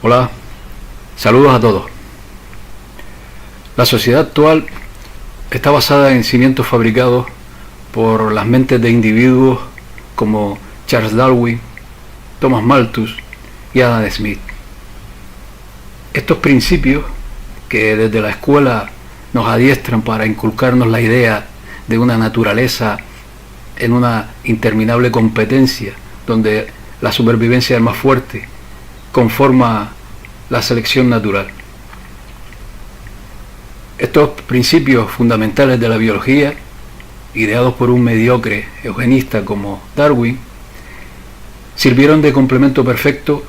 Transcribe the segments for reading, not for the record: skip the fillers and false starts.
Hola, saludos a todos. La sociedad actual está basada en cimientos fabricados por las mentes de individuos como Charles Darwin, Thomas Malthus y Adam Smith. Estos principios que desde la escuela nos adiestran para inculcarnos la idea de una naturaleza en una interminable competencia donde la supervivencia del más fuerte conforma la selección natural. Estos principios fundamentales de la biología, ideados por un mediocre eugenista como Darwin, sirvieron de complemento perfecto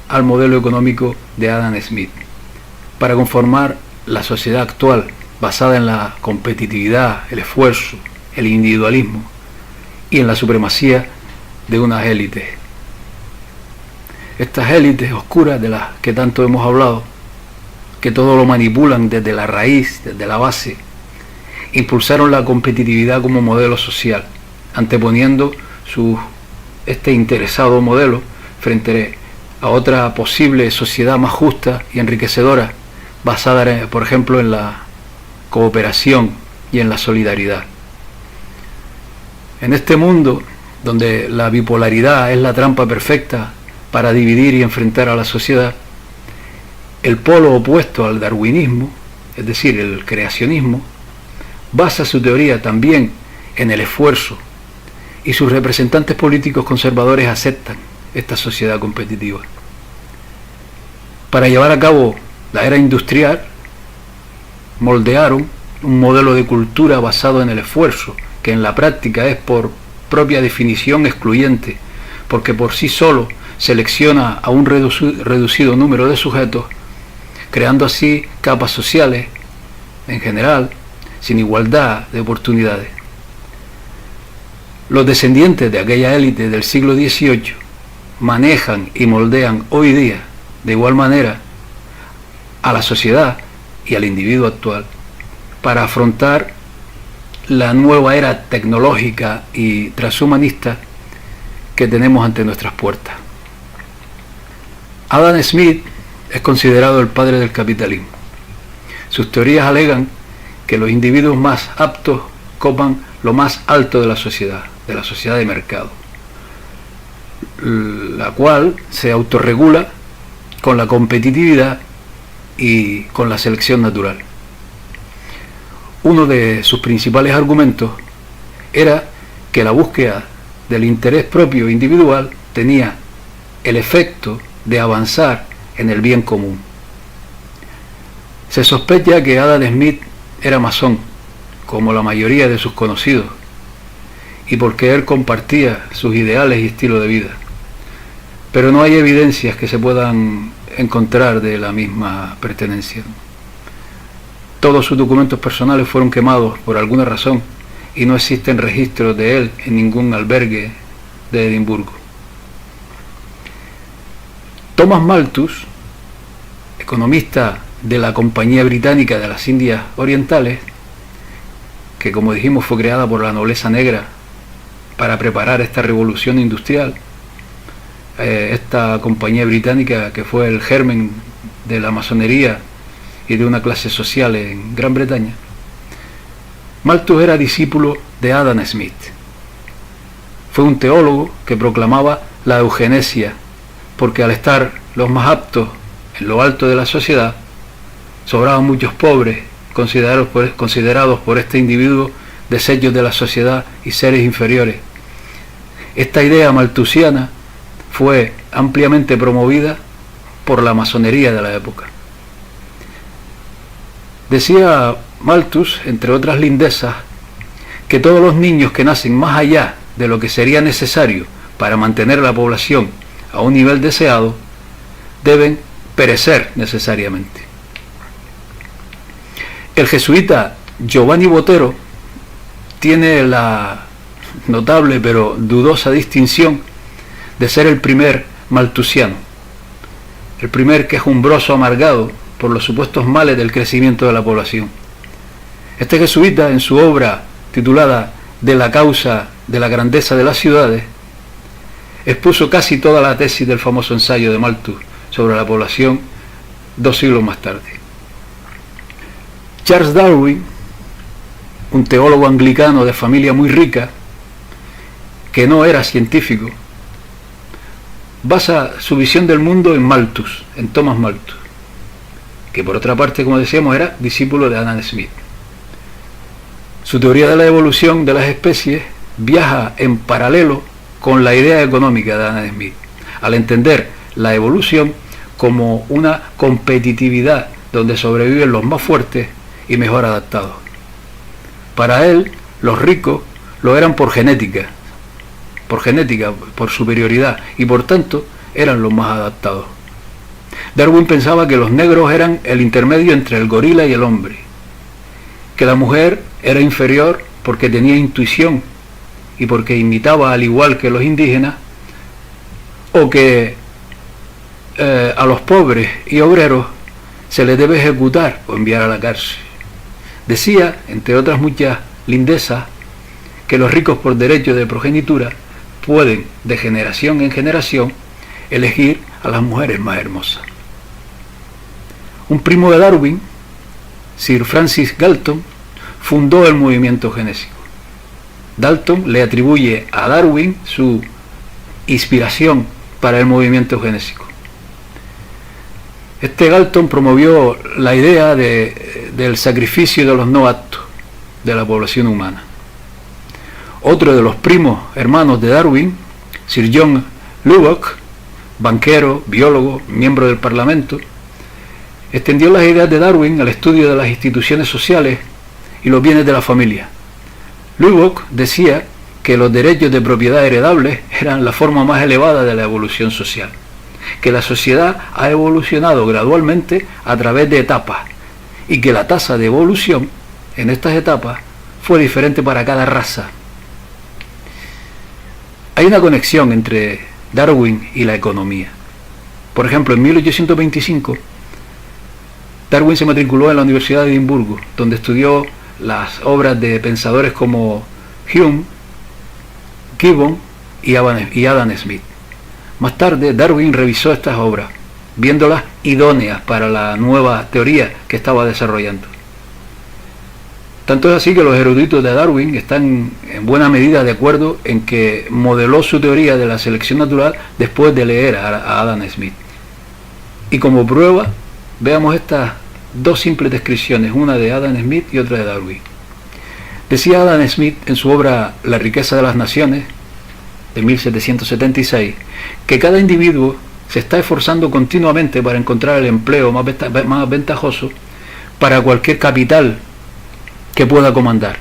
al modelo económico de Adam Smith para conformar la sociedad actual basada en la competitividad, el esfuerzo, el individualismo y en la supremacía de unas élites. Estas élites oscuras de las que tanto hemos hablado, que todo lo manipulan desde la raíz, desde la base, impulsaron la competitividad como modelo social, anteponiendo este interesado modelo frente a otra posible sociedad más justa y enriquecedora, basada, por ejemplo, en la cooperación y en la solidaridad. En este mundo, donde la bipolaridad es la trampa perfecta para dividir y enfrentar a la sociedad, el polo opuesto al darwinismo, es decir, el creacionismo, basa su teoría también en el esfuerzo, y sus representantes políticos conservadores aceptan esta sociedad competitiva. Para llevar a cabo la era industrial, moldearon un modelo de cultura basado en el esfuerzo, que en la práctica es por propia definición excluyente, porque por sí solo selecciona a un reducido número de sujetos, creando así capas sociales, en general, sin igualdad de oportunidades. Los descendientes de aquella élite del siglo XVIII manejan y moldean hoy día, de igual manera, a la sociedad y al individuo actual, para afrontar la nueva era tecnológica y transhumanista que tenemos ante nuestras puertas. Adam Smith es considerado el padre del capitalismo. Sus teorías alegan que los individuos más aptos copan lo más alto de la sociedad de mercado, la cual se autorregula con la competitividad y con la selección natural. Uno de sus principales argumentos era que la búsqueda del interés propio individual tenía el efecto de avanzar en el bien común. Se sospecha que Adam Smith era masón, como la mayoría de sus conocidos, y porque él compartía sus ideales y estilo de vida. Pero no hay evidencias que se puedan encontrar de la misma pertenencia. Todos sus documentos personales fueron quemados por alguna razón y no existen registros de él en ningún albergue de Edimburgo. Thomas Malthus, economista de la Compañía Británica de las Indias Orientales, que como dijimos fue creada por la nobleza negra para preparar esta revolución industrial, esta compañía británica que fue el germen de la masonería y de una clase social en Gran Bretaña. Malthus era discípulo de Adam Smith. Fue un teólogo que proclamaba la eugenesia, porque al estar los más aptos en lo alto de la sociedad, sobraban muchos pobres considerados por este individuo desechos de la sociedad y seres inferiores. Esta idea malthusiana fue ampliamente promovida por la masonería de la época. Decía Malthus, entre otras lindezas, que todos los niños que nacen más allá de lo que sería necesario para mantener la población a un nivel deseado, deben perecer necesariamente. El jesuita Giovanni Botero tiene la notable pero dudosa distinción de ser el primer malthusiano, el primer quejumbroso amargado por los supuestos males del crecimiento de la población. Este jesuita, en su obra titulada De la causa de la grandeza de las ciudades, expuso casi toda la tesis del famoso ensayo de Malthus sobre la población 2 siglos más tarde. Charles Darwin, un teólogo anglicano de familia muy rica, que no era científico, basa su visión del mundo en Malthus, en Thomas Malthus, que por otra parte, como decíamos, era discípulo de Adam Smith. Su teoría de la evolución de las especies viaja en paralelo con la idea económica de Adam Smith, al entender la evolución como una competitividad donde sobreviven los más fuertes y mejor adaptados. Para él, los ricos lo eran por genética, por superioridad, y por tanto eran los más adaptados. Darwin pensaba que los negros eran el intermedio entre el gorila y el hombre, que la mujer era inferior porque tenía intuición y porque imitaba al igual que los indígenas, o que a los pobres y obreros se les debe ejecutar o enviar a la cárcel. Decía, entre otras muchas lindezas, que los ricos por derecho de progenitura pueden, de generación en generación, elegir a las mujeres más hermosas. Un primo de Darwin, Sir Francis Galton, fundó el movimiento genésico. Dalton le atribuye a Darwin su inspiración para el movimiento genésico. Este Galton promovió la idea del sacrificio de los no aptos de la población humana. Otro de los primos hermanos de Darwin, Sir John Lubbock, banquero, biólogo, miembro del Parlamento, extendió las ideas de Darwin al estudio de las instituciones sociales y los bienes de la familia. Lubbock decía que los derechos de propiedad heredables eran la forma más elevada de la evolución social, que la sociedad ha evolucionado gradualmente a través de etapas y que la tasa de evolución en estas etapas fue diferente para cada raza. Hay una conexión entre Darwin y la economía. Por ejemplo, en 1825, Darwin se matriculó en la Universidad de Edimburgo, donde estudió las obras de pensadores como Hume, Gibbon y Adam Smith. Más tarde, Darwin revisó estas obras, viéndolas idóneas para la nueva teoría que estaba desarrollando. Tanto es así que los eruditos de Darwin están en buena medida de acuerdo en que modeló su teoría de la selección natural después de leer a Adam Smith. Y como prueba, veamos estas dos simples descripciones, una de Adam Smith y otra de Darwin. Decía Adam Smith en su obra La riqueza de las naciones, de 1776, que cada individuo se está esforzando continuamente para encontrar el empleo más ventajoso para cualquier capital que pueda comandar.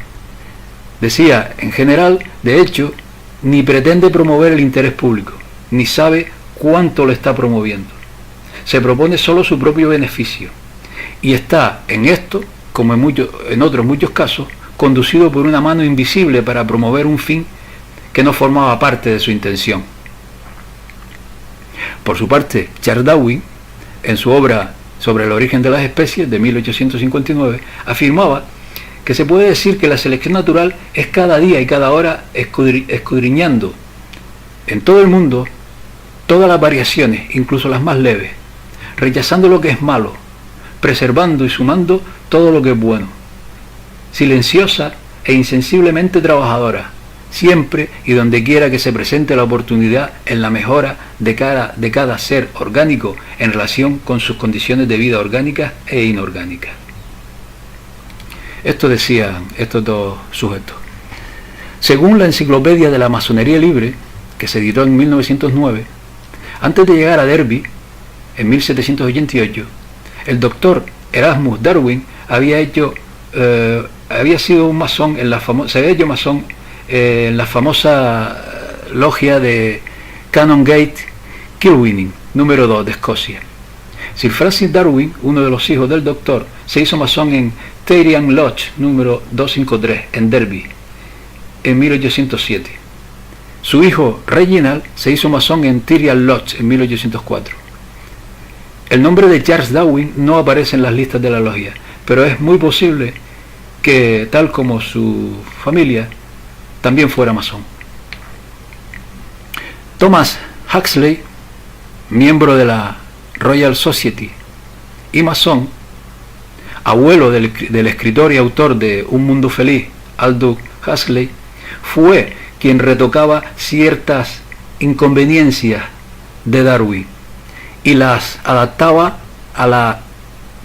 Decía, en general, de hecho, ni pretende promover el interés público, ni sabe cuánto lo está promoviendo. Se propone solo su propio beneficio, y está en esto, como en otros muchos casos, conducido por una mano invisible para promover un fin que no formaba parte de su intención. Por su parte, Charles Darwin, en su obra sobre el origen de las especies, de 1859, afirmaba que se puede decir que la selección natural es cada día y cada hora escudriñando en todo el mundo todas las variaciones, incluso las más leves, rechazando lo que es malo, preservando y sumando todo lo que es bueno, silenciosa e insensiblemente trabajadora, siempre y donde quiera que se presente la oportunidad en la mejora de cada ser orgánico en relación con sus condiciones de vida orgánicas e inorgánicas. Esto decían estos dos sujetos. Según la Enciclopedia de la Masonería Libre, que se editó en 1909, antes de llegar a Derby, en 1788, el doctor Erasmus Darwin había sido un masón se había hecho masón en la famosa logia de Canongate Kilwinning, número 2 de Escocia. Sir Francis Darwin, uno de los hijos del doctor, se hizo masón en Tarian Lodge, número 253, en Derby, en 1807. Su hijo Reginald se hizo masón en Tirian Lodge en 1804. El nombre de Charles Darwin no aparece en las listas de la logia, pero es muy posible que, tal como su familia, también fuera masón. Thomas Huxley, miembro de la Royal Society y masón, abuelo del escritor y autor de Un Mundo Feliz, Aldous Huxley, fue quien retocaba ciertas inconveniencias de Darwin y las adaptaba a la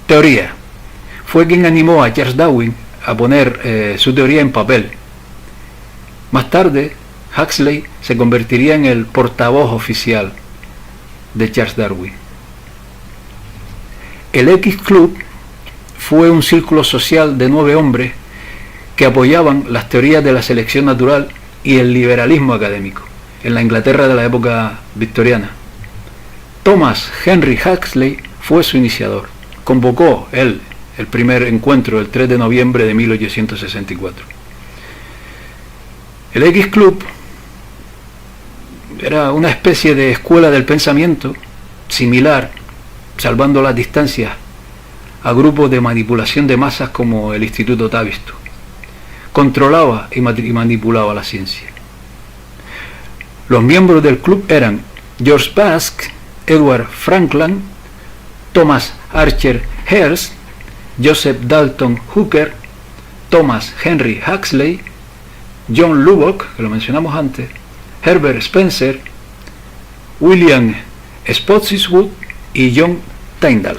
teoría. Fue quien animó a Charles Darwin a poner su teoría en papel. Más tarde, Huxley se convertiría en el portavoz oficial de Charles Darwin. El X Club fue un círculo social de 9 hombres que apoyaban las teorías de la selección natural y el liberalismo académico en la Inglaterra de la época victoriana. Thomas Henry Huxley fue su iniciador. Convocó él el primer encuentro el 3 de noviembre de 1864. El X Club era una especie de escuela del pensamiento similar, salvando las distancias, a grupos de manipulación de masas como el Instituto Tavistock. Controlaba y manipulaba la ciencia. Los miembros del club eran George Baske, Edward Frankland, Thomas Archer Hertz, Joseph Dalton Hooker, Thomas Henry Huxley, John Lubbock, que lo mencionamos antes, Herbert Spencer, William Spottiswoode y John Tyndall.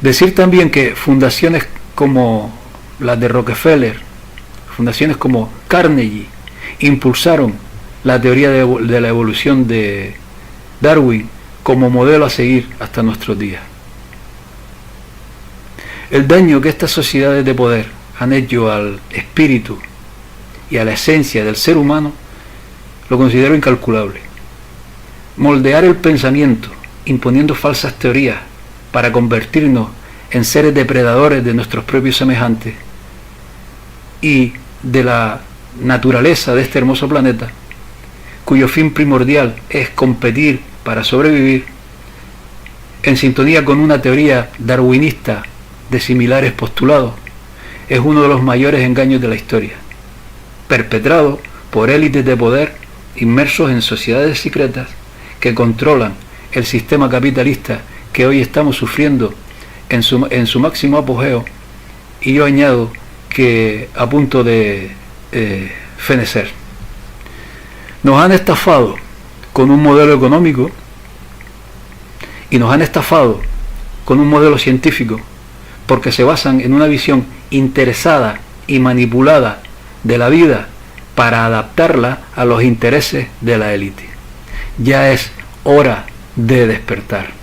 Decir también que fundaciones como las de Rockefeller, fundaciones como Carnegie, impulsaron la teoría de la evolución de Darwin como modelo a seguir hasta nuestros días. El daño que estas sociedades de poder han hecho al espíritu y a la esencia del ser humano lo considero incalculable. Moldear el pensamiento imponiendo falsas teorías para convertirnos en seres depredadores de nuestros propios semejantes y de la naturaleza de este hermoso planeta, cuyo fin primordial es competir para sobrevivir, en sintonía con una teoría darwinista de similares postulados, es uno de los mayores engaños de la historia, perpetrado por élites de poder inmersos en sociedades secretas que controlan el sistema capitalista que hoy estamos sufriendo en su máximo apogeo, y yo añado que a punto de fenecer. Nos han estafado con un modelo económico y nos han estafado con un modelo científico, porque se basan en una visión interesada y manipulada de la vida para adaptarla a los intereses de la élite. Ya es hora de despertar.